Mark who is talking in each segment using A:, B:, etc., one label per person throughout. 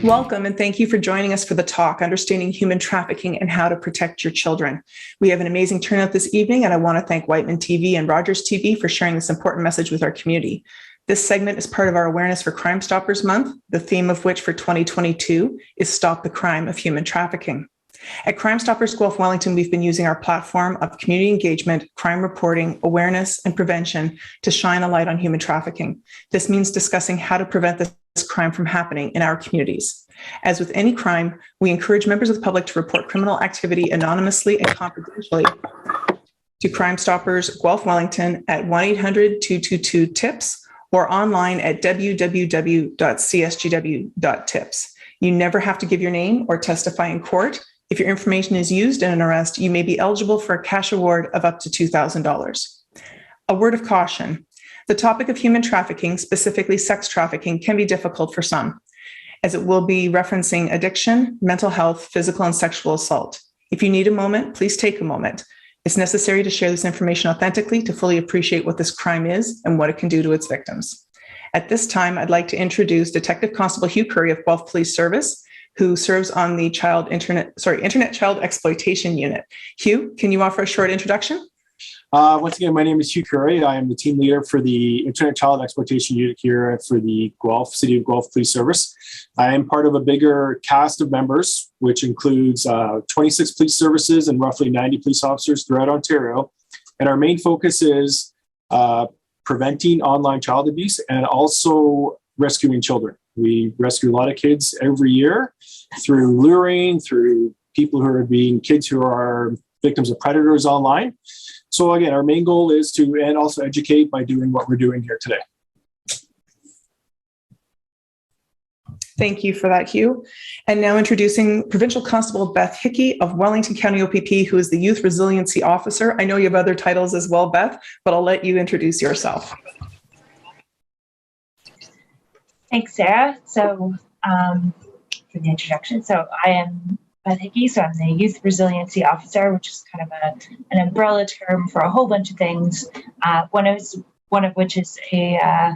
A: Welcome, and thank you for joining us for the talk, Understanding Human Trafficking and How to Protect Your Children. We have an amazing turnout this evening, and I want to thank Whiteman TV and Rogers TV for sharing this important message with our community. This segment is part of our Awareness for Crime Stoppers Month, the theme of which for 2022 is Stop the Crime of Human Trafficking. At Crime Stoppers Guelph, Wellington, we've been using our platform of community engagement, crime reporting, awareness, and prevention to shine a light on human trafficking. This means discussing how to prevent this crime from happening in our communities. As with any crime, we encourage members of the public to report criminal activity anonymously and confidentially to Crime Stoppers Guelph Wellington at 1-800-222-TIPS or online at www.csgw.tips. You never have to give your name or testify in court. If your information is used in an arrest, you may be eligible for a cash award of up to $2,000. A word of caution. The topic of human trafficking, specifically sex trafficking, can be difficult for some, as it will be referencing addiction, mental health, physical and sexual assault. If you need a moment, please take a moment. It's necessary to share this information authentically to fully appreciate what this crime is and what it can do to its victims. At this time, I'd like to introduce Detective Constable Hugh Currie of Guelph Police Service, who serves on the Internet Child Exploitation Unit. Hugh, can you offer a short introduction?
B: Once again, my name is Hugh Currie. I am the team leader for the Internet Child Exploitation Unit here for the City of Guelph Police Service. I am part of a bigger cast of members, which includes 26 police services and roughly 90 police officers throughout Ontario. And our main focus is preventing online child abuse and also rescuing children. We rescue a lot of kids every year through luring, through people who are being kids who are victims of predators online. So again, our main goal is to, and also educate by doing what we're doing here today.
A: Thank you for that, Hugh. And now introducing Provincial Constable Beth Hickey of Wellington County OPP, who is the Youth Resiliency Officer. I know you have other titles as well, Beth, but I'll let you introduce yourself.
C: Thanks, Sarah. So for the introduction. So I am Beth Hickey, so I'm the Youth Resiliency Officer, which is kind of an umbrella term for a whole bunch of things. One of which is a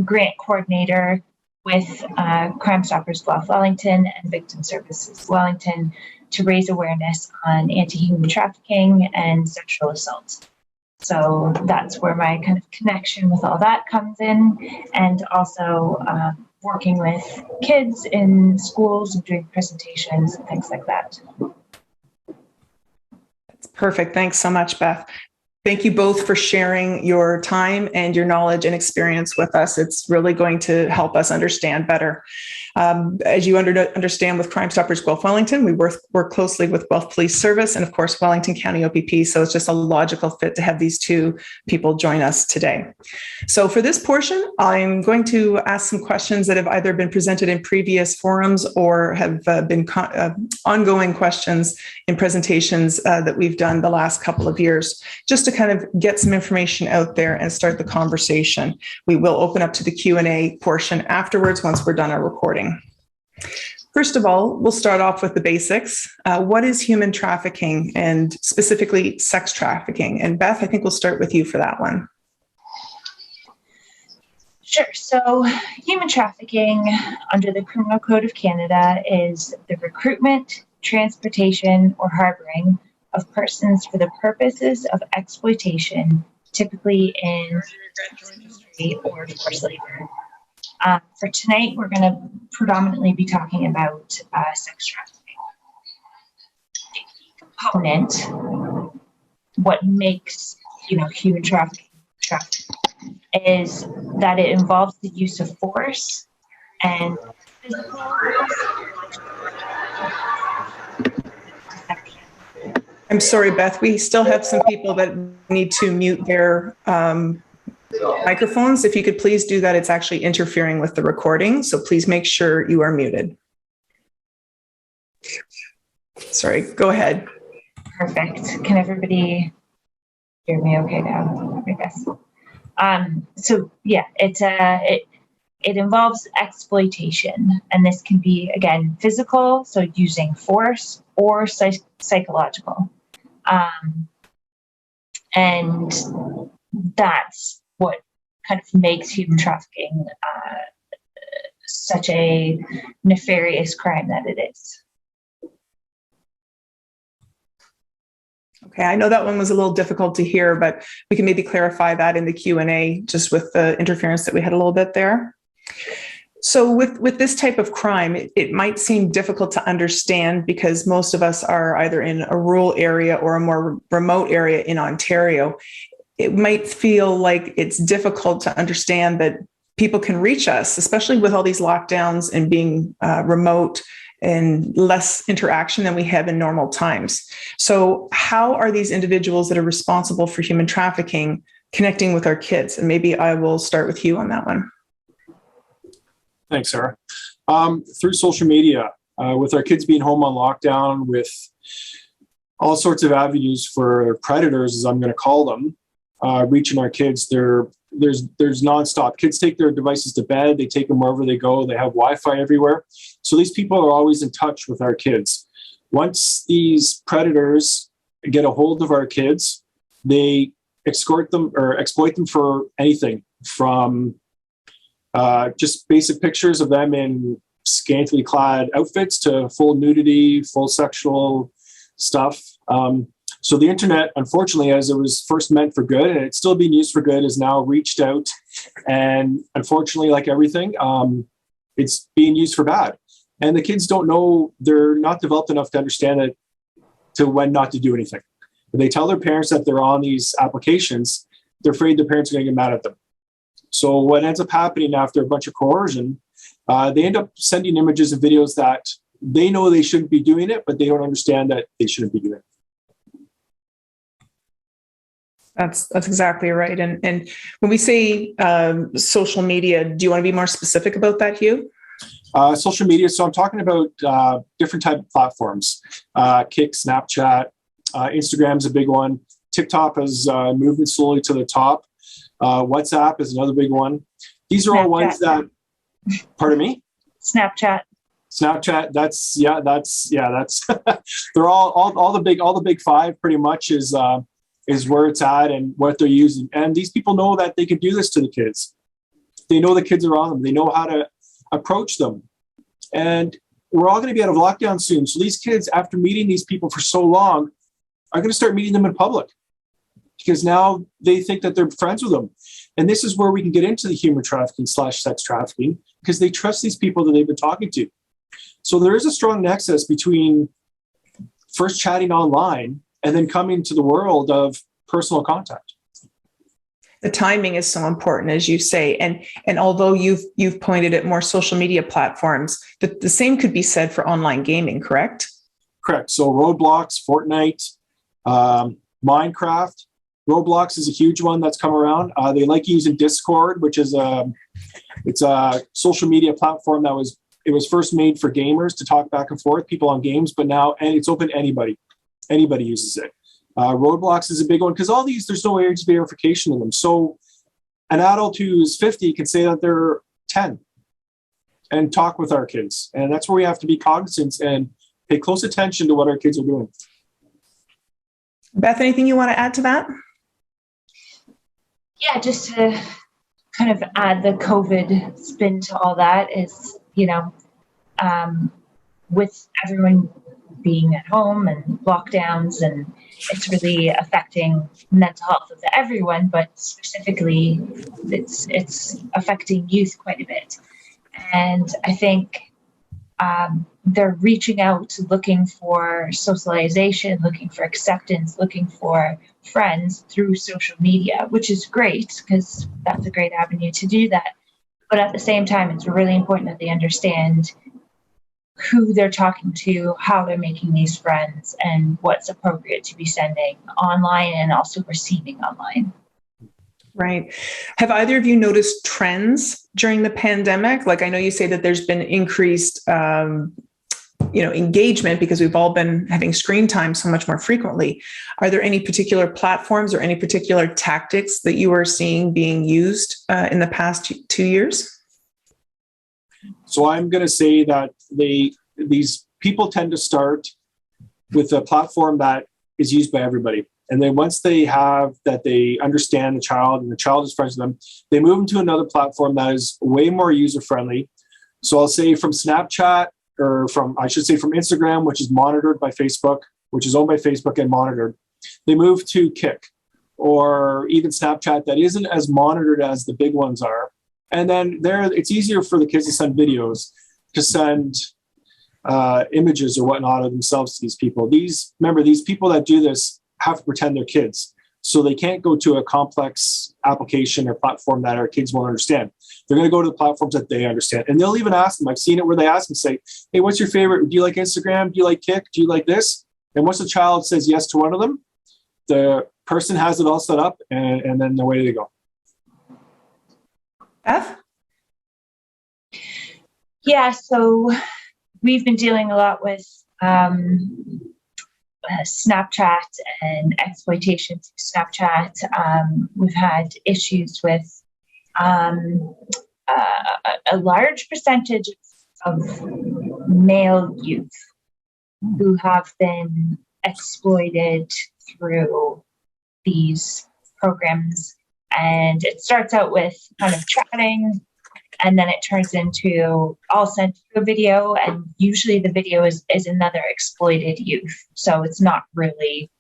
C: grant coordinator with Crime Stoppers Guelph Wellington and Victim Services Wellington to raise awareness on anti-human trafficking and sexual assault. So that's where my kind of connection with all that comes in, and also working with kids in schools and doing presentations and things like that.
A: That's perfect. Thanks so much, Beth. Thank you both for sharing your time and your knowledge and experience with us. It's really going to help us understand better. As you understand, with Crime Stoppers Guelph Wellington, we work closely with Guelph Police Service and, of course, Wellington County OPP. So it's just a logical fit to have these two people join us today. So for this portion, I'm going to ask some questions that have either been presented in previous forums or have been ongoing questions in presentations that we've done the last couple of years, just to kind of get some information out there and start the conversation. We will open up to the Q&A portion afterwards once we're done our recording. First of all, we'll start off with the basics. What is human trafficking, and specifically sex trafficking? And Beth, I think we'll start with you for that one.
C: Sure. So human trafficking under the Criminal Code of Canada is the recruitment, transportation, or harboring of persons for the purposes of exploitation, typically in industry or forced labor. For tonight, we're going to predominantly be talking about sex trafficking. The component, what makes human trafficking is that it involves the use of force and physical deception.
A: I'm sorry, Beth, we still have some people that need to mute their microphones. If you could please do that, it's actually interfering with the recording. So please make sure you are muted. Sorry, go ahead.
C: Perfect. Can everybody hear me okay now? I guess. So yeah, it involves exploitation, and this can be, again, physical, so using force, or psychological. And that's what kind of makes human trafficking such a nefarious crime that it is.
A: Okay, I know that one was a little difficult to hear, but we can maybe clarify that in the Q&A just with the interference that we had a little bit there. So with this type of crime, it might seem difficult to understand because most of us are either in a rural area or a more remote area in Ontario. It might feel like it's difficult to understand that people can reach us, especially with all these lockdowns and being remote and less interaction than we have in normal times. So how are these individuals that are responsible for human trafficking connecting with our kids? And maybe I will start with Hugh on that one.
B: Thanks, Sarah. Through social media, with our kids being home on lockdown, with all sorts of avenues for predators, as I'm going to call them, reaching our kids, there's nonstop. Kids take their devices to bed. They take them wherever they go. They have Wi-Fi everywhere. So these people are always in touch with our kids. Once these predators get a hold of our kids, they exploit them for anything from just basic pictures of them in scantily clad outfits to full nudity, full sexual stuff. So the internet, unfortunately, as it was first meant for good, and it's still being used for good, is now reached out. And unfortunately, like everything, it's being used for bad. And the kids don't know, they're not developed enough to understand it to when not to do anything. When they tell their parents that they're on these applications, they're afraid their parents are going to get mad at them. So what ends up happening after a bunch of coercion, they end up sending images and videos that they know they shouldn't be doing it, but they don't understand that they shouldn't be doing it.
A: That's exactly right. And when we say social media, do you want to be more specific about that, Hugh?
B: Social media. So I'm talking about different type of platforms. Kik, Snapchat, Instagram's a big one. TikTok is moving slowly to the top. WhatsApp is another big one. These are
C: Snapchat.
B: all ones that, pardon me?
C: Snapchat.
B: That's they're all the big five pretty much is where it's at and what they're using. And these people know that they can do this to the kids. They know the kids are on them. They know how to approach them. And we're all going to be out of lockdown soon. So these kids, after meeting these people for so long, are going to start meeting them in public because now they think that they're friends with them. And this is where we can get into the human trafficking / sex trafficking because they trust these people that they've been talking to. So there is a strong nexus between first chatting online and then coming to the world of personal contact.
A: The timing is so important, as you say. And although you've pointed at more social media platforms, the same could be said for online gaming, correct?
B: Correct. So Roblox, Fortnite, Minecraft. Roblox is a huge one that's come around. They like using Discord, which is it's a social media platform that was first made for gamers to talk back and forth, people on games, but now it's open to anybody. Anybody uses it. Roblox is a big one because all these, there's no age verification in them. So an adult who's 50 can say that they're 10 and talk with our kids. And that's where we have to be cognizant and pay close attention to what our kids are doing.
A: Beth, anything you want to add to that?
C: Yeah, just to kind of add the COVID spin to all that is, with everyone being at home and lockdowns, and it's really affecting mental health of everyone, but specifically it's affecting youth quite a bit. And I think they're reaching out, looking for socialization, looking for acceptance, looking for friends through social media, which is great because that's a great avenue to do that. But at the same time, it's really important that they understand who they're talking to, how they're making these friends, and what's appropriate to be sending online and also receiving online.
A: Right. Have either of you noticed trends during the pandemic? Like, I know you say that there's been increased, engagement because we've all been having screen time so much more frequently. Are there any particular platforms or any particular tactics that you are seeing being used in the past 2 years?
B: So I'm going to say that these people tend to start with a platform that is used by everybody. And then once they understand the child and the child is friends with them, they move into another platform that is way more user-friendly. So I'll say from Snapchat, or from Instagram, which is monitored by Facebook, which is owned by Facebook and monitored. They move to Kik, or even Snapchat that isn't as monitored as the big ones are. And then there, it's easier for the kids to send videos, to send images or whatnot of themselves to these people. Remember, these people that do this have to pretend they're kids. So they can't go to a complex application or platform that our kids won't understand. They're going to go to the platforms that they understand. And they'll even ask them, I've seen it where they ask them, say, hey, what's your favorite? Do you like Instagram? Do you like Kik? Do you like this? And once the child says yes to one of them, the person has it all set up, and then away they go.
A: Beth?
C: Yeah, so we've been dealing a lot with Snapchat and exploitation through Snapchat. We've had issues with a large percentage of male youth who have been exploited through these programs. And it starts out with kind of chatting, and then it turns into I'll send you a video, and usually the video is another exploited youth. So it's not really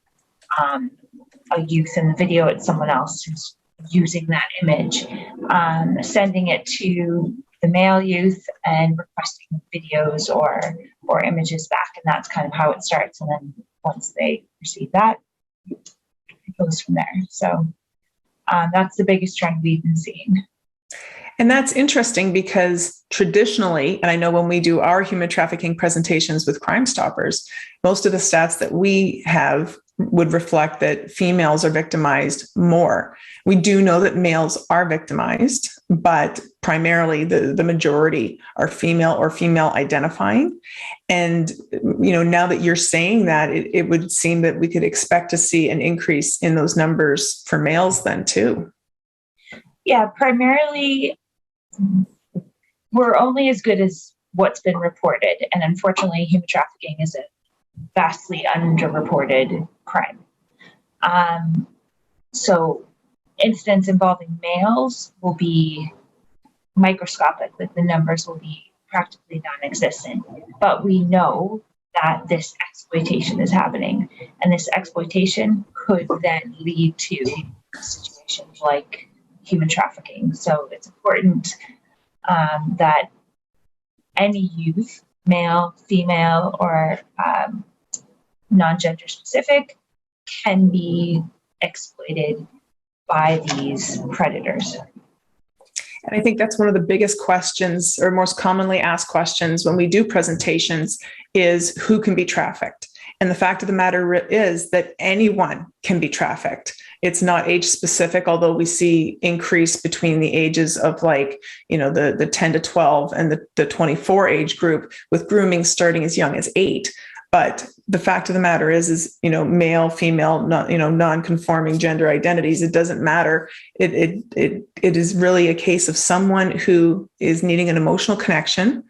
C: a youth in the video, it's someone else who's using that image, sending it to the male youth and requesting videos or images back. And that's kind of how it starts. And then once they receive that, it goes from there. So that's the biggest trend we've been seeing.
A: And that's interesting because traditionally, and I know when we do our human trafficking presentations with Crime Stoppers, most of the stats that we have would reflect that females are victimized more. We do know that males are victimized, but primarily the majority are female or female identifying. And, you know, now that you're saying that, it would seem that we could expect to see an increase in those numbers for males then too.
C: Yeah, primarily we're only as good as what's been reported. And unfortunately, human trafficking is a vastly underreported crime. So incidents involving males will be microscopic, like the numbers will be practically non-existent. But we know that this exploitation is happening, and this exploitation could then lead to situations like human trafficking. So it's important that any youth, male, female, or non-gender specific, can be exploited by these predators.
A: And I think that's one of the biggest questions, or most commonly asked questions when we do presentations, is who can be trafficked? And the fact of the matter is that anyone can be trafficked. It's not age specific, although we see increase between the ages of, like, you know, the 10 to 12 and the 24 age group, with grooming starting as young as 8. But the fact of the matter is, you know, male, female, non-conforming gender identities, it doesn't matter. It is really a case of someone who is needing an emotional connection,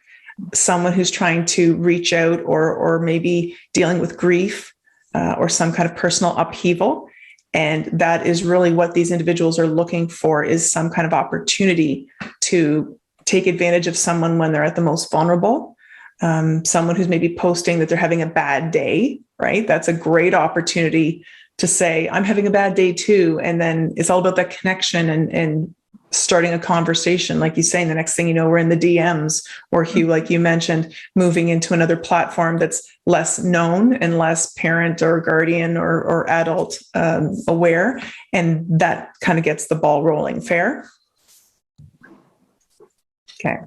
A: someone who's trying to reach out, or maybe dealing with grief or some kind of personal upheaval. And that is really what these individuals are looking for, is some kind of opportunity to take advantage of someone when they're at the most vulnerable. Someone who's maybe posting that they're having a bad day, right? That's a great opportunity to say, I'm having a bad day too. And then it's all about that connection and starting a conversation. Like you saying, the next thing you know, we're in the DMs, or Hugh, like you mentioned, moving into another platform that's less known and less parent or guardian or adult aware. And that kind of gets the ball rolling. Fair? Okay.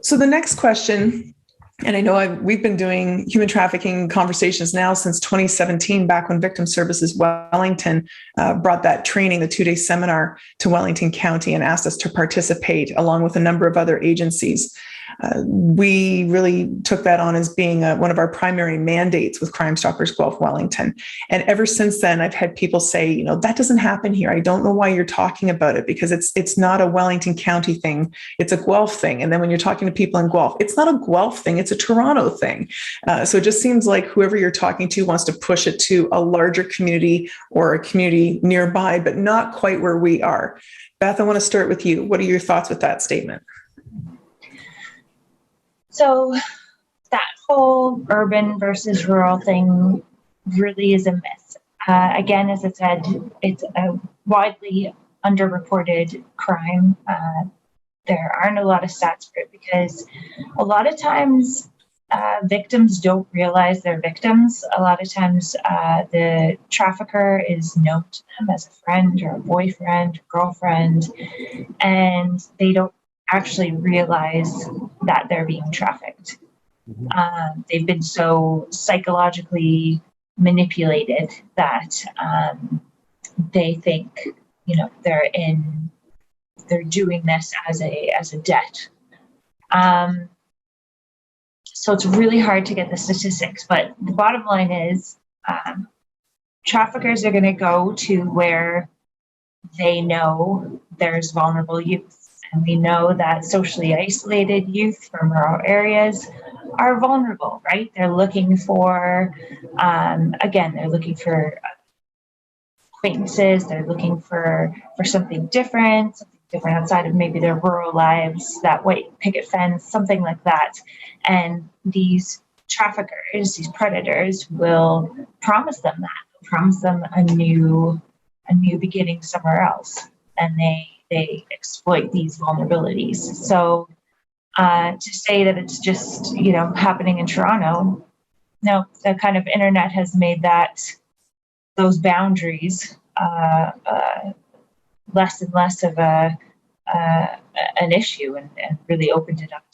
A: So the next question, and I know we've been doing human trafficking conversations now since 2017, back when Victim Services Wellington brought that training, the 2-day seminar, to Wellington County and asked us to participate along with a number of other agencies. We really took that on as being one of our primary mandates with Crime Stoppers Guelph Wellington. And ever since then, I've had people say, you know, that doesn't happen here. I don't know why you're talking about it, because it's not a Wellington County thing. It's a Guelph thing. And then when you're talking to people in Guelph, it's not a Guelph thing. It's a Toronto thing. So it just seems like whoever you're talking to wants to push it to a larger community or a community nearby, but not quite where we are. Beth, I want to start with you. What are your thoughts with that statement?
C: So that whole urban versus rural thing really is a myth. Again, as I said, it's a widely underreported crime. There aren't a lot of stats for it because a lot of times victims don't realize they're victims. A lot of times the trafficker is known to them as a friend or a boyfriend, girlfriend, and they don't actually realize that they're being trafficked. They've been so psychologically manipulated that they think, they're doing this as a debt. So it's really hard to get the statistics, but the bottom line is traffickers are going to go to where they know there's vulnerable youth. And we know that socially isolated youth from rural areas are vulnerable, right? They're looking for, they're looking for acquaintances. They're looking for something different outside of maybe their rural lives, that white picket fence, something like that. And these traffickers, these predators will promise them that, promise them a new beginning somewhere else. And they exploit these vulnerabilities. So to say that it's just, happening in Toronto, no, the kind of internet has made those boundaries less and less of an issue and really opened it up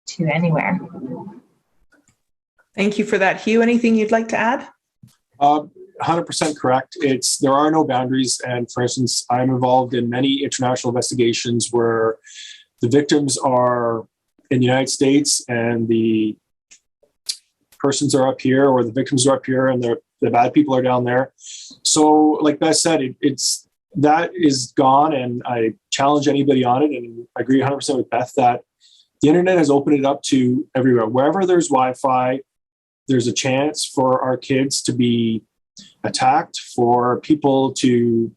C: to anywhere.
A: Thank you for that, Hugh. Anything you'd like to add?
B: 100% correct. There are no boundaries. And for instance, I'm involved in many international investigations where the victims are in the United States and the persons are up here, or the victims are up here and the bad people are down there. So like Beth said, that is gone, and I challenge anybody on it, and I agree 100% with Beth that the internet has opened it up to everywhere. Wherever there's Wi-Fi, there's a chance for our kids to be attacked, for people to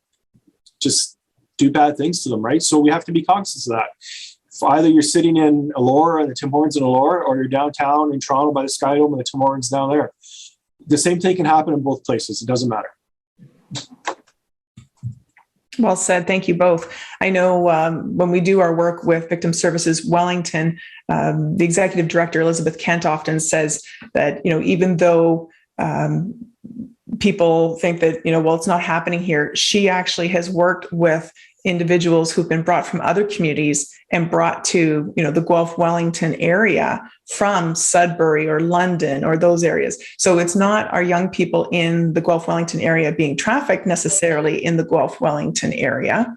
B: just do bad things to them, right? So we have to be cognizant of that. If either you're sitting in Allure and the Tim Hortons in Allure, or you're downtown in Toronto by the Sky Dome and the Tim Hortons down there, the same thing can happen in both places. It doesn't matter.
A: Well said. Thank you both. I know when we do our work with Victim Services Wellington, the executive director, Elizabeth Kent, often says that, even though people think that, it's not happening here, she actually has worked with individuals who've been brought from other communities and brought to, the Guelph Wellington area from Sudbury or London or those areas. So it's not our young people in the Guelph Wellington area being trafficked necessarily in the Guelph Wellington area.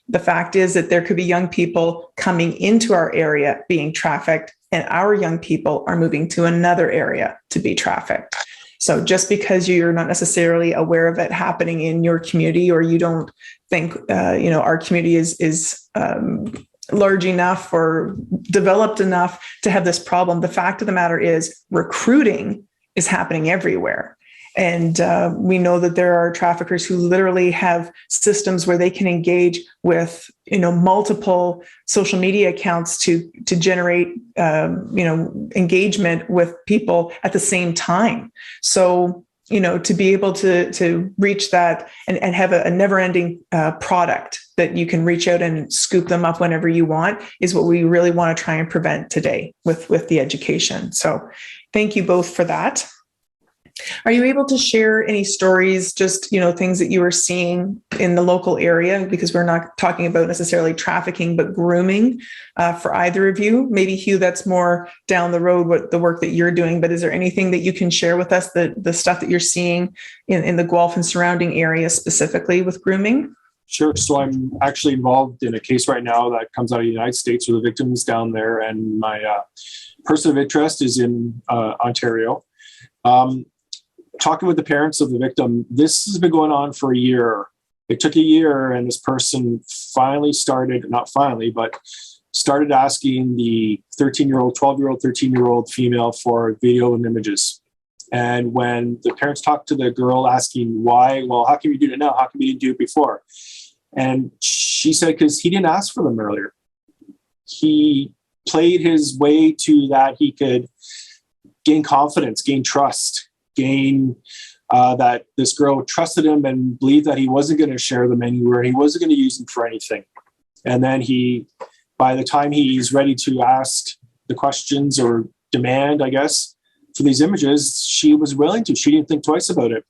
A: The fact is that there could be young people coming into our area being trafficked, and our young people are moving to another area to be trafficked. So just because you're not necessarily aware of it happening in your community, or you don't think, our community is large enough or developed enough to have this problem, the fact of the matter is recruiting is happening everywhere. And we know that there are traffickers who literally have systems where they can engage with, multiple social media accounts to generate, engagement with people at the same time. So, to be able to reach that and have a never-ending product that you can reach out and scoop them up whenever you want is what we really want to try and prevent today with the education. So thank you both for that. Are you able to share any stories, just, things that you are seeing in the local area? Because we're not talking about necessarily trafficking, but grooming for either of you. Maybe Hugh, that's more down the road, what the work that you're doing, but is there anything that you can share with us, the stuff that you're seeing in the Guelph and surrounding areas specifically with grooming?
B: Sure. So I'm actually involved in a case right now that comes out of the United States with the victims down there, and my person of interest is in Ontario. Talking with the parents of the victim, this has been going on for a year. It took a year, and this person finally started asking the 13-year-old, 12-year-old, 13-year-old female for video and images. And when the parents talked to the girl asking why, well, how come you do it now? How come you didn't do it before? And she said, because he didn't ask for them earlier. He played his way to that he could gain confidence, gain trust, gain that this girl trusted him and believed that he wasn't going to share them anywhere. He wasn't going to use them for anything. And then by the time he's ready to ask the questions or demand, I guess, for these images, she was willing to. She didn't think twice about it.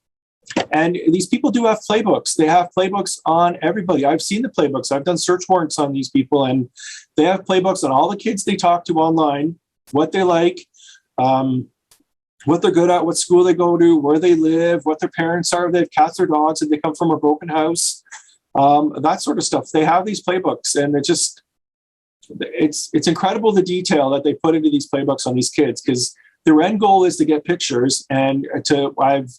B: And these people do have playbooks. They have playbooks on everybody. I've seen the playbooks. I've done search warrants on these people, and they have playbooks on all the kids they talk to online, what they like, what they're good at, what school they go to, where they live, what their parents are, if they have cats or dogs, if they come from a broken house, that sort of stuff. They have these playbooks, and it's incredible the detail that they put into these playbooks on these kids, because their end goal is to get pictures. And I've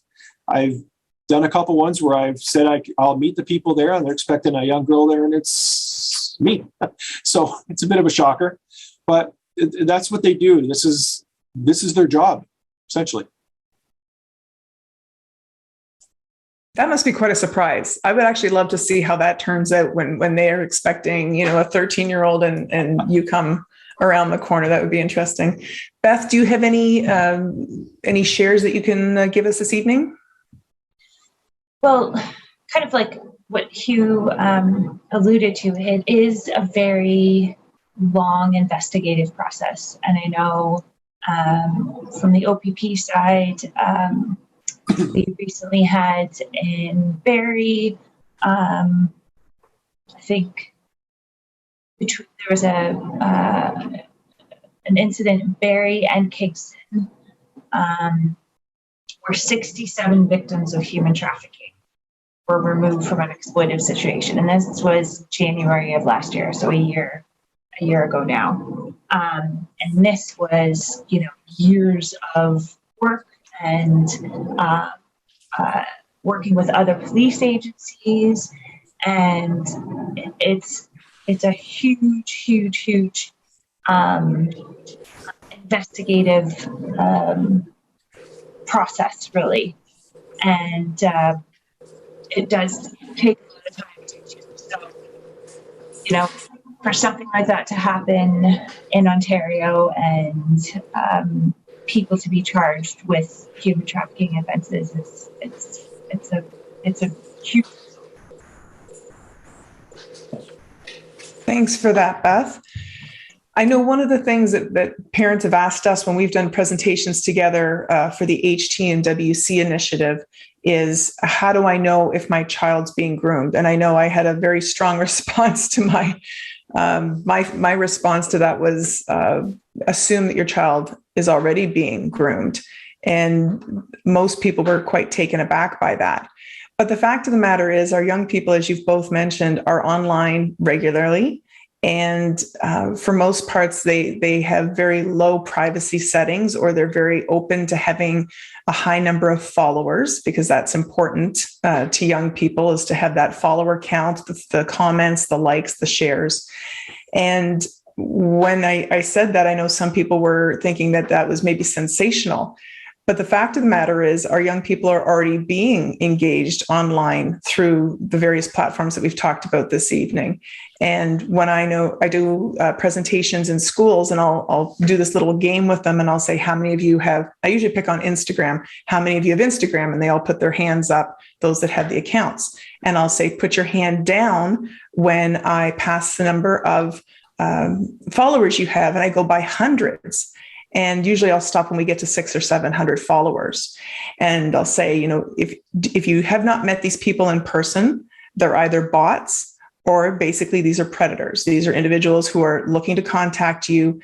B: done a couple ones where I've said I'll meet the people there, and they're expecting a young girl there, and it's me. So it's a bit of a shocker, but that's what they do. This is their job, essentially.
A: That must be quite a surprise. I would actually love to see how that turns out when they are expecting, a 13-year-old and you come around the corner. That would be interesting. Beth, do you have any shares that you can give us this evening?
C: Well, kind of like what Hugh alluded to, it is a very long investigative process. And I know from the OPP side, we recently had in Barrie, I think there was an incident in Barrie and Kingston where 67 victims of human trafficking were removed from an exploitive situation. And this was January of last year, so a year ago now. And this was, years of work and working with other police agencies. And it's a huge investigative process, really. And it does take a lot of time to do. So, for something like that to happen in Ontario and people to be charged with human trafficking offenses, it's a huge.
A: Thanks for that, Beth. I know one of the things that parents have asked us when we've done presentations together for the HT and WC initiative is, how do I know if my child's being groomed? And I know I had a very strong response to my response to that was assume that your child is already being groomed. And most people were quite taken aback by that. But the fact of the matter is, our young people, as you've both mentioned, are online regularly. And for most parts, they have very low privacy settings, or they're very open to having a high number of followers, because that's important to young people, is to have that follower count, the comments, the likes, the shares. And when I said that, I know some people were thinking that was maybe sensational. But the fact of the matter is, our young people are already being engaged online through the various platforms that we've talked about this evening. And when I do presentations in schools, and I'll do this little game with them, and I'll say, how many of you have, I usually pick on Instagram, how many of you have Instagram? And they all put their hands up, those that have the accounts. And I'll say, put your hand down when I pass the number of followers you have, and I go by hundreds. And usually I'll stop when we get to 600 or 700 followers. And I'll say, if you have not met these people in person, they're either bots, or basically these are predators. These are individuals who are looking to contact you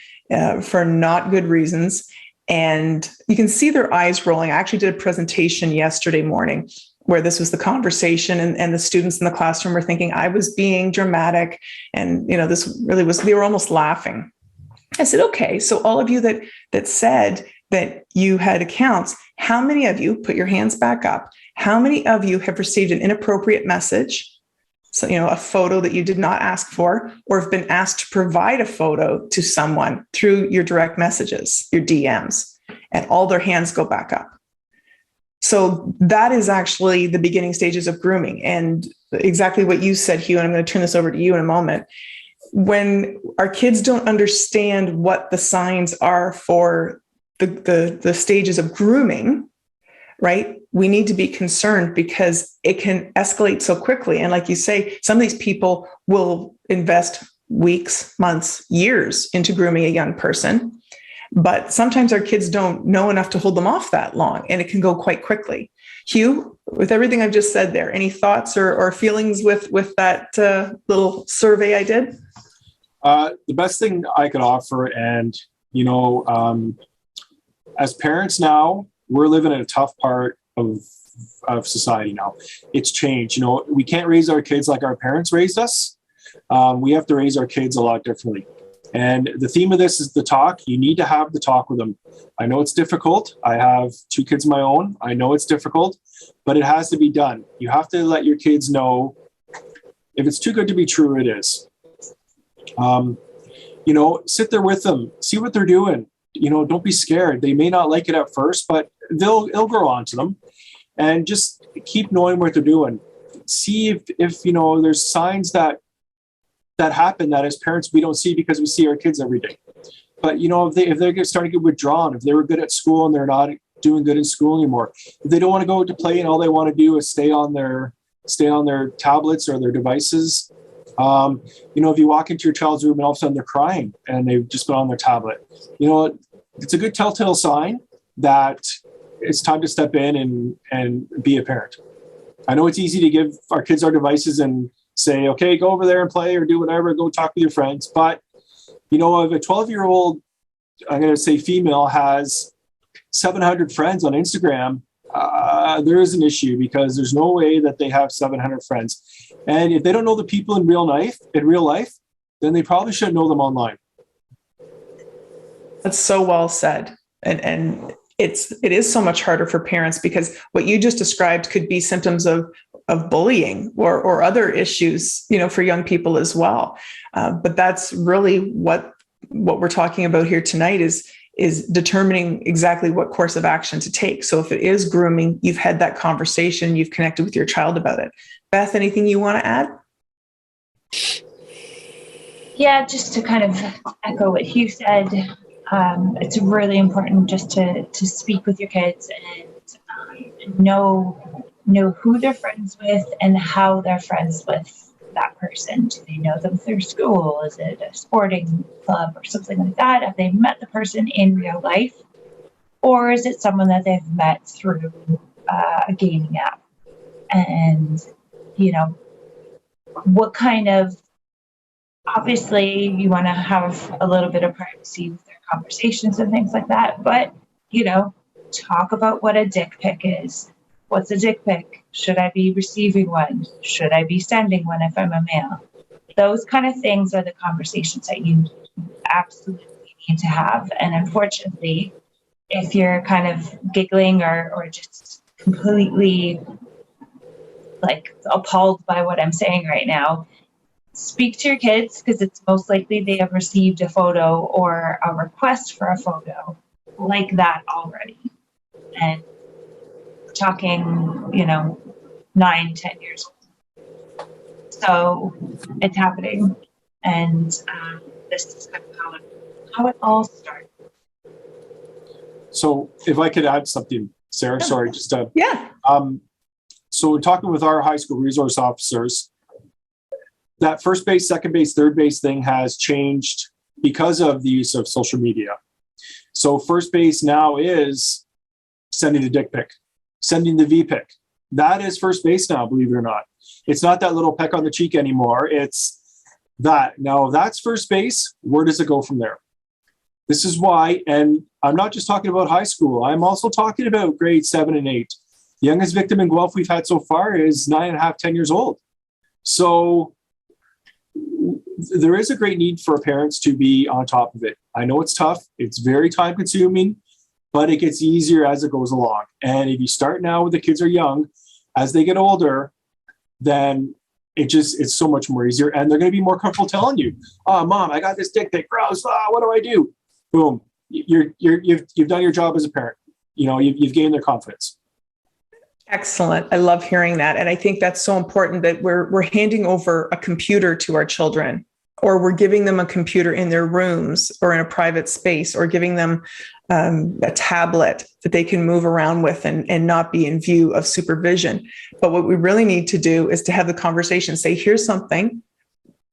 A: for not good reasons. And you can see their eyes rolling. I actually did a presentation yesterday morning where this was the conversation, and the students in the classroom were thinking I was being dramatic. And, this really was, they were almost laughing. I said, okay, so all of you that said that you had accounts, how many of you, put your hands back up, how many of you have received an inappropriate message? So, a photo that you did not ask for, or have been asked to provide a photo to someone through your direct messages, your DMs, and all their hands go back up. So that is actually the beginning stages of grooming. And exactly what you said, Hugh, and I'm going to turn this over to you in a moment. when our kids don't understand what the signs are for the stages of grooming, right? We need to be concerned because it can escalate so quickly. And like you say, some of these people will invest weeks, months, years into grooming a young person. But sometimes our kids don't know enough to hold them off that long, and it can go quite quickly. Hugh, with everything I've just said there, any thoughts or feelings with that little survey I did?
B: The best thing I could offer, and as parents now, we're living in a tough part of society now. It's changed. We can't raise our kids like our parents raised us. We have to raise our kids a lot differently. And the theme of this is the talk. You need to have the talk with them. I know it's difficult. I have 2 kids of my own. I know it's difficult, but it has to be done. You have to let your kids know if it's too good to be true, it is. Sit there with them, see what they're doing. Don't be scared. They may not like it at first, but it'll grow onto them, and just keep knowing what they're doing. See if there's signs that happen that as parents we don't see because we see our kids every day. But if they're starting to get withdrawn, if they were good at school and they're not doing good in school anymore, if they don't want to go to play and all they want to do is stay on their tablets or their devices. If you walk into your child's room and all of a sudden they're crying and they've just been on their tablet, it's a good telltale sign that it's time to step in and be a parent. I know it's easy to give our kids our devices and say, okay, go over there and play or do whatever, go talk with your friends. But, if a 12-year-old, I'm going to say female, has 700 friends on Instagram, there is an issue because there's no way that they have 700 friends. And if they don't know the people in real life, then they probably shouldn't know them online.
A: That's so well said. And it is so much harder for parents because what you just described could be symptoms of bullying or other issues, for young people as well. But that's really what we're talking about here tonight is determining exactly what course of action to take. So if it is grooming, you've had that conversation, you've connected with your child about it. Beth, anything you want to add?
C: Yeah, just to kind of echo what Hugh said, it's really important just to speak with your kids and know who they're friends with and how they're friends with that person. Do they know them through school? Is it a sporting club or something like that? Have they met the person in real life? Or is it someone that they've met through a gaming app? And, what kind of, obviously you want to have a little bit of privacy with their conversations and things like that. But, talk about what a dick pic is. What's a dick pic? Should I be receiving one? Should I be sending one if I'm a male? Those kind of things are the conversations that you absolutely need to have. And unfortunately, if you're kind of giggling or just completely appalled by what I'm saying right now, speak to your kids because it's most likely they have received a photo or a request for a photo like that already. And talking, 9-10 years old. So it's happening. And this is kind of how it all started.
B: So if I could add something, Sarah, sorry, just
A: yeah.
B: So talking with our high school resource officers, that first base, second base, third base thing has changed because of the use of social media. So first base now is sending a dick pic, sending the V pic. That is first base now, believe it or not. It's not that little peck on the cheek anymore. It's that. Now, if that's first base, where does it go from there? This is why, and I'm not just talking about high school. I'm also talking about grades 7 and 8. The youngest victim in Guelph we've had so far is 9.5, 10 years old. So there is a great need for parents to be on top of it. I know it's tough. It's very time consuming, but it gets easier as it goes along. And if you start now when the kids are young, as they get older, then it's so much more easier. And they're going to be more comfortable telling you, oh, Mom, I got this dick pic. Gross. What do I do? Boom. You've done your job as a parent. You've gained their confidence.
A: Excellent. I love hearing that. And I think that's so important that we're handing over a computer to our children or we're giving them a computer in their rooms or in a private space, or giving them a tablet that they can move around with and not be in view of supervision. But what we really need to do is to have the conversation, say, here's something,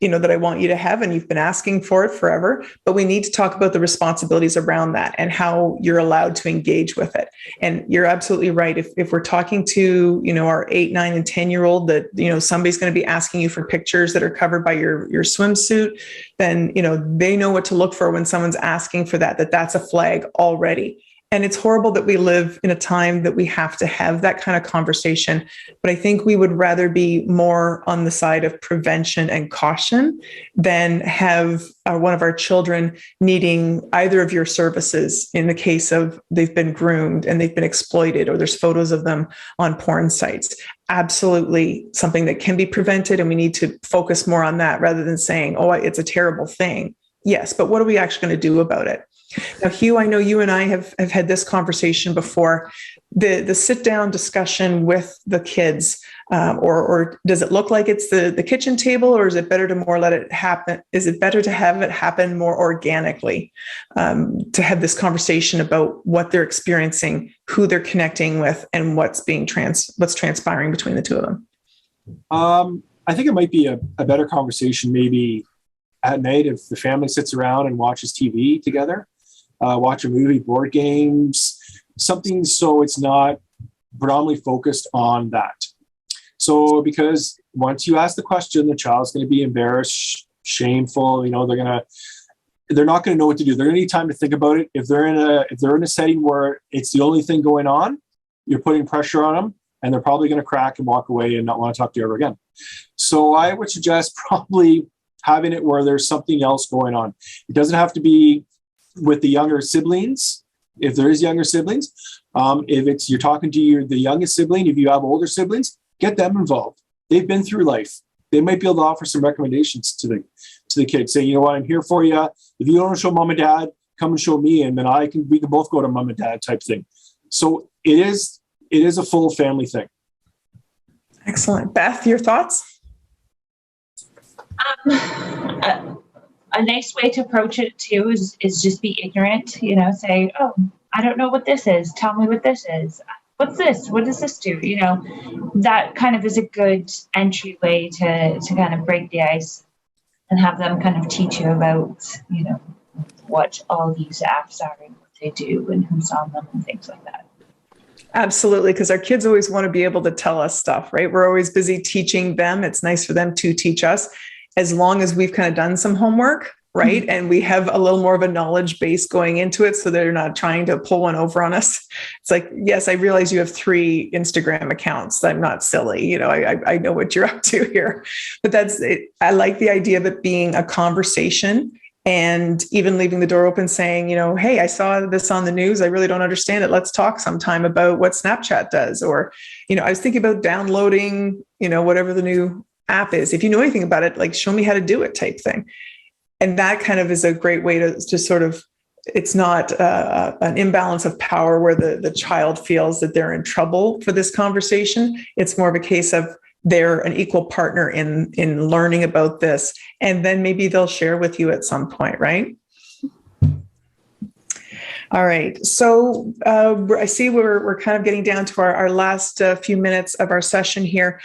A: that I want you to have, and you've been asking for it forever, but we need to talk about the responsibilities around that and how you're allowed to engage with it. And you're absolutely right. If we're talking to, our 8, 9, and 10-year-old that, somebody's going to be asking you for pictures that are covered by your swimsuit, then, they know what to look for when someone's asking for that's a flag already. And it's horrible that we live in a time that we have to have that kind of conversation. But I think we would rather be more on the side of prevention and caution than have one of our children needing either of your services in the case of they've been groomed and they've been exploited, or there's photos of them on porn sites. Absolutely something that can be prevented. And we need to focus more on that rather than saying, oh, it's a terrible thing. Yes, but what are we actually going to do about it? Now, Hugh, I know you and I have had this conversation before. The sit down discussion with the kids, or does it look like it's the kitchen table, or is it better to more let it happen? Is it better to have it happen more organically, to have this conversation about what they're experiencing, who they're connecting with, and what's transpiring between the two of them?
B: I think it might be a better conversation maybe at night if the family sits around and watches TV together. Watch a movie, board games, something so it's not predominantly focused on that. So because once you ask the question, the child's going to be embarrassed, shameful, they're not going to know what to do. They're going to need time to think about it. If they're in a setting where it's the only thing going on, you're putting pressure on them, and they're probably going to crack and walk away and not want to talk to you ever again. So I would suggest probably having it where there's something else going on. It doesn't have to be with the younger siblings, if there is younger siblings. If you're talking to the youngest sibling, if you have older siblings, get them involved. They've been through life. They might be able to offer some recommendations to the kids. Say, I'm here for you. If you don't want to show mom and dad, come and show me, and then we can both go to mom and dad type thing. So it is a full family thing.
A: Excellent. Beth, your thoughts?
C: A nice way to approach it too is just be ignorant, say, oh, I don't know what this is. Tell me what this is. What's this? What does this do? That kind of is a good entryway to kind of break the ice and have them kind of teach you about, what all these apps are and what they do and who's on them and things like that.
A: Absolutely, because our kids always want to be able to tell us stuff, right? We're always busy teaching them. It's nice for them to teach us, as long as we've kind of done some homework, right? Mm-hmm. And we have a little more of a knowledge base going into it, so they're not trying to pull one over on us. It's like, yes, I realize you have 3 Instagram accounts. I'm not silly. I know what you're up to here. But that's it. I like the idea of it being a conversation, and even leaving the door open saying, hey, I saw this on the news. I really don't understand it. Let's talk sometime about what Snapchat does. Or, I was thinking about downloading, whatever the new app is. If you know anything about it, like, show me how to do it type thing. And that kind of is a great way to sort of, it's not an imbalance of power where the child feels that they're in trouble for this conversation. It's more of a case of they're an equal partner in learning about this. And then maybe they'll share with you at some point, right? All right. So I see we're kind of getting down to our last few minutes of our session here.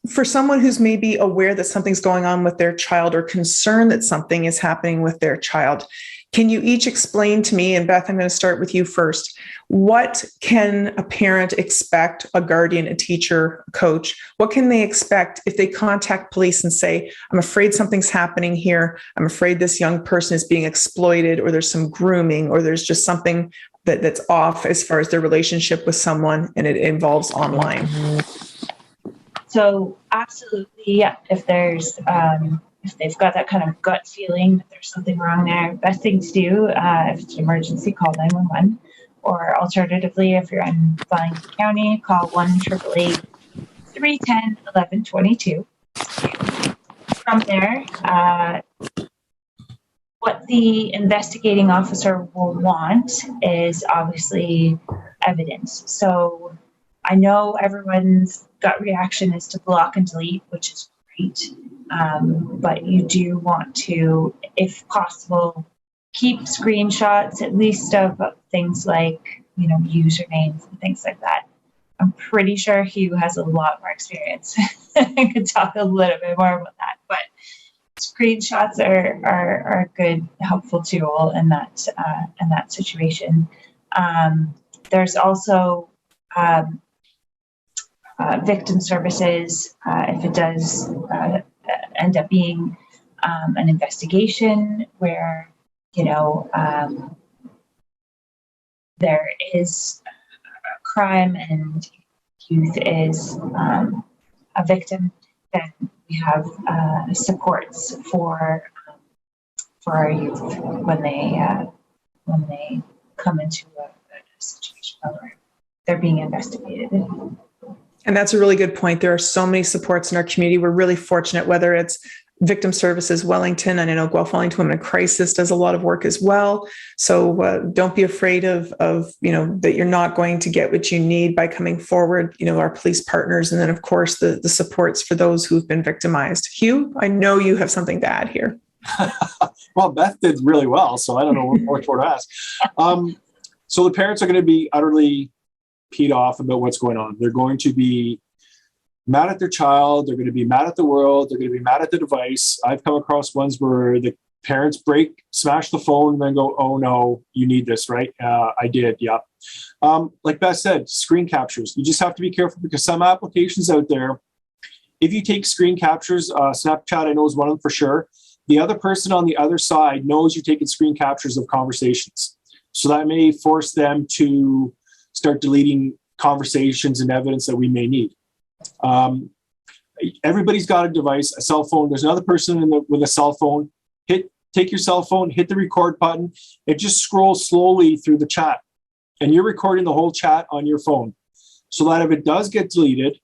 A: For someone who's maybe aware that something's going on with their child or concerned that something is happening with their child, can you each explain to me, and Beth, I'm going to start with you first, what can a parent expect, a guardian, a teacher, a coach, what can they expect if they contact police and say, I'm afraid something's happening here, I'm afraid this young person is being exploited, or there's some grooming, or there's just something that's off as far as their relationship with someone and it involves online?
C: So absolutely, yeah. If they've got that kind of gut feeling that there's something wrong there, best thing to do, if it's an emergency, call 911. Or alternatively, if you're in Wellington County, call 1-888-310-1122. From there, what the investigating officer will want is obviously evidence. So I know everyone's gut reaction is to block and delete, which is great. But you do want to, if possible, keep screenshots at least of things like, usernames and things like that. I'm pretty sure Hugh has a lot more experience. I could talk a little bit more about that, but screenshots are a good, helpful tool in that situation. There's also victim services, if it does end up being an investigation where there is a crime and youth is a victim, then we have supports for our youth when they come into a situation where they're being investigated.
A: And that's a really good point. There are so many supports in our community. We're really fortunate, whether it's Victim Services Wellington, and I know Guelph Wellington Women in Crisis does a lot of work as well. So don't be afraid of that you're not going to get what you need by coming forward. Our police partners, and then of course the supports for those who've been victimized. Hugh, I know you have something to add here.
B: Well, Beth did really well, so I don't know what more to ask. So the parents are going to be utterly peed off about what's going on. They're going to be mad at their child. They're going to be mad at the world. They're going to be mad at the device. I've come across ones where the parents smash the phone and then go, "Oh no, you need this, right?" I did. Yeah. Like Beth said, screen captures. You just have to be careful because some applications out there, if you take screen captures, Snapchat, I know is one of them for sure. The other person on the other side knows you're taking screen captures of conversations. So that may force them to start deleting conversations and evidence that we may need. Everybody's got a device, a cell phone. There's another person with a cell phone. Take your cell phone, hit the record button, and just scroll slowly through the chat. And you're recording the whole chat on your phone, so that if it does get deleted,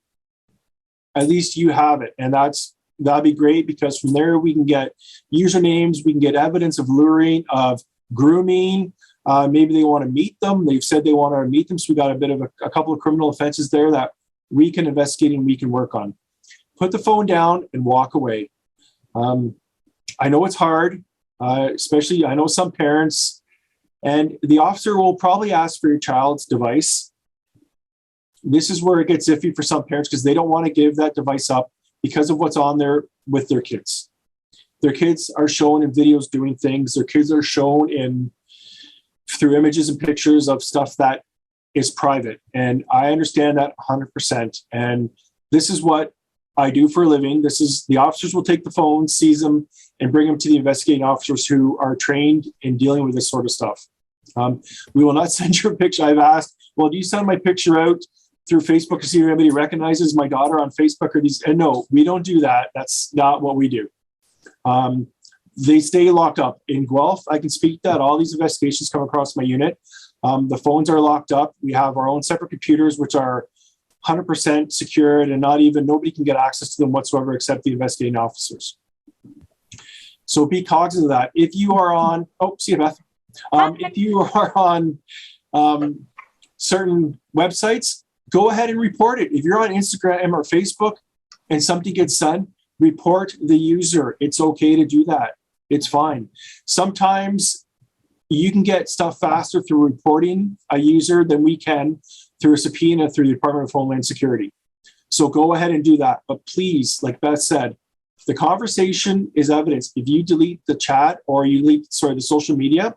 B: at least you have it. And that'd be great, because from there we can get usernames, we can get evidence of luring, of grooming. Maybe they want to meet them. They've said they want to meet them. So we got a couple of criminal offenses there that we can investigate and we can work on. Put the phone down and walk away. I know it's hard, especially I know some parents, and the officer will probably ask for your child's device. This is where it gets iffy for some parents, because they don't want to give that device up because of what's on there with their kids. Their kids are shown in videos doing things. Their kids are shown through images and pictures of stuff that is private. And I understand that 100%. And this is what I do for a living. The officers will take the phone, seize them, and bring them to the investigating officers who are trained in dealing with this sort of stuff. We will not send you a picture. I've asked, well, do you send my picture out through Facebook to see if anybody recognizes my daughter on Facebook or these? And no, we don't do that. That's not what we do. They stay locked up. In Guelph, I can speak that all these investigations come across my unit. The phones are locked up. We have our own separate computers, which are 100% secured, and nobody can get access to them whatsoever except the investigating officers. So be cognizant of that. If you are on, see you, Beth. If you are on certain websites, go ahead and report it. If you're on Instagram or Facebook and something gets done, report the user. It's okay to do that. It's fine. Sometimes you can get stuff faster through reporting a user than we can through a subpoena through the Department of Homeland Security. So go ahead and do that. But please, like Beth said, the conversation is evidence. If you delete the chat or you delete, the social media,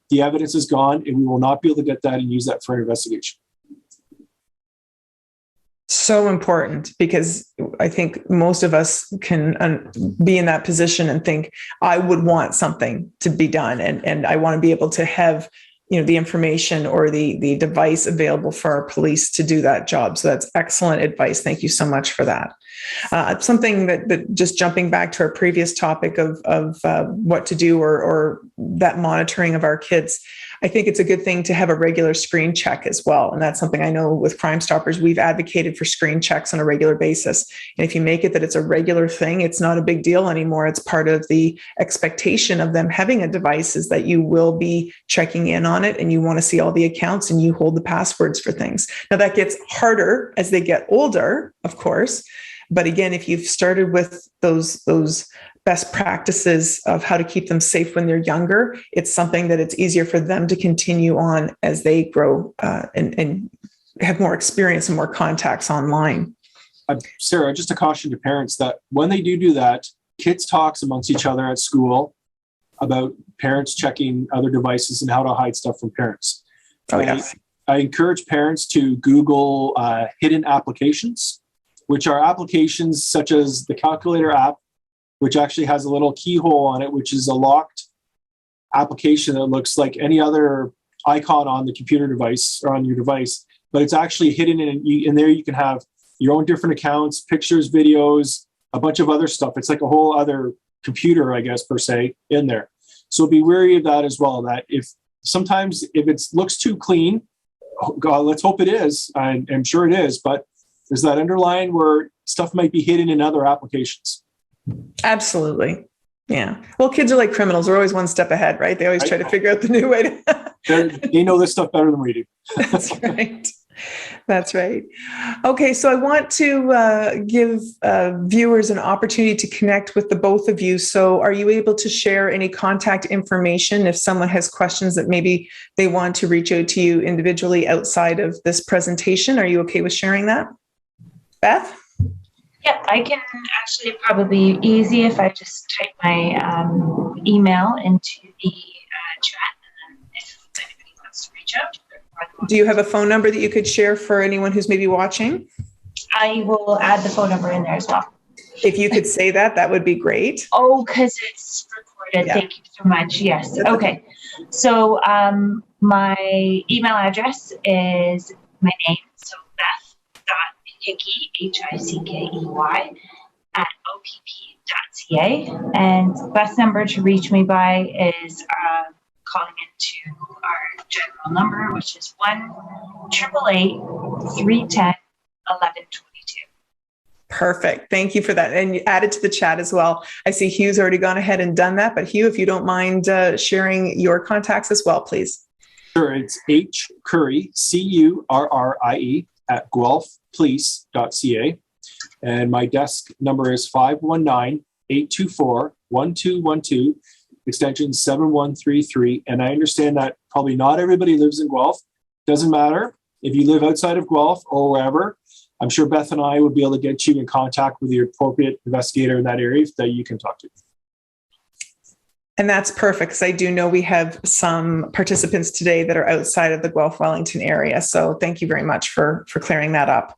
B: the evidence is gone, and we will not be able to get that and use that for an investigation.
A: So important, because I think most of us can be in that position and think, I would want something to be done, and I want to be able to have the information or the device available for our police to do that job. So that's excellent advice. Thank you so much for that. Something that just jumping back to our previous topic of what to do or that monitoring of our kids, I think it's a good thing to have a regular screen check as well. And that's something I know with Crime Stoppers, we've advocated for screen checks on a regular basis. And if you make it that it's a regular thing, it's not a big deal anymore. It's part of the expectation of them having a device, is that you will be checking in on it and you want to see all the accounts and you hold the passwords for things. Now that gets harder as they get older, of course. But again, if you've started with those best practices of how to keep them safe when they're younger, it's something that it's easier for them to continue on as they grow and have more experience and more contacts online.
B: Sarah, just a caution to parents that when they do that, kids talks amongst each other at school about parents checking other devices and how to hide stuff from parents.
A: Oh, yes.
B: I encourage parents to Google hidden applications, which are applications such as the calculator app, which actually has a little keyhole on it, which is a locked application that looks like any other icon on the computer device or on your device, but it's actually hidden in there. You can have your own different accounts, pictures, videos, a bunch of other stuff. It's like a whole other computer, I guess, per se, in there. So be wary of that as well. That if it looks too clean, God, let's hope it is. I'm sure it is, but there's that underline where stuff might be hidden in other applications.
A: Absolutely. Yeah. Well, kids are like criminals. They're always one step ahead, right? They always try to figure out the new way to.
B: They know this stuff better than we do.
A: That's right. That's right. Okay, so I want to give viewers an opportunity to connect with the both of you. So are you able to share any contact information if someone has questions that maybe they want to reach out to you individually outside of this presentation? Are you okay with sharing that? Beth?
C: Yeah, I can actually probably be easy if I just type my email into the chat, and then if anybody wants to reach out.
A: Do you have a phone number that you could share for anyone who's maybe watching?
C: I will add the phone number in there as well.
A: If you could say that would be great.
C: Oh, because it's recorded. Yeah. Thank you so much. Yes. Okay. So my email address is my name. So Beth.Hickey, Hickey, @opp.ca. And the best number to reach me by is calling into our general number, which is 1-888-310-1122.
A: Perfect. Thank you for that. And you added to the chat as well. I see Hugh's already gone ahead and done that, but Hugh, if you don't mind sharing your contacts as well, please.
B: Sure. It's H. Currie, Currie, @guelphpolice.ca. And my desk number is 519-824-1212. Extension 7133. And I understand that probably not everybody lives in Guelph. Doesn't matter if you live outside of Guelph or wherever. I'm sure Beth and I would be able to get you in contact with the appropriate investigator in that area that you can talk to.
A: And that's perfect, because I do know we have some participants today that are outside of the Guelph Wellington area. So thank you very much for clearing that up.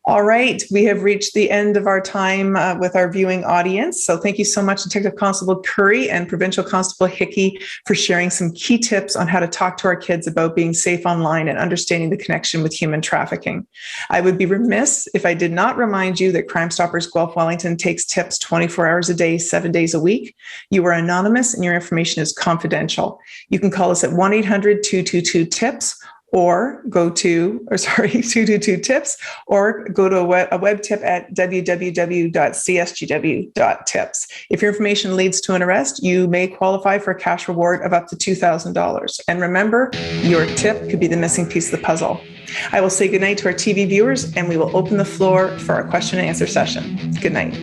A: All right, we have reached the end of our time with our viewing audience. So thank you so much, Detective Constable Currie and Provincial Constable Hickey, for sharing some key tips on how to talk to our kids about being safe online and understanding the connection with human trafficking. I would be remiss if I did not remind you that Crime Stoppers Guelph Wellington takes tips 24 hours a day, 7 days a week. You are anonymous and your information is confidential. You can call us at 1-800-222-TIPS. Or go to 222-TIPS, or go to a web tip at www.csgw.tips. If your information leads to an arrest, you may qualify for a cash reward of up to $2,000. And remember, your tip could be the missing piece of the puzzle. I will say goodnight to our TV viewers, and we will open the floor for our question and answer session. Good night.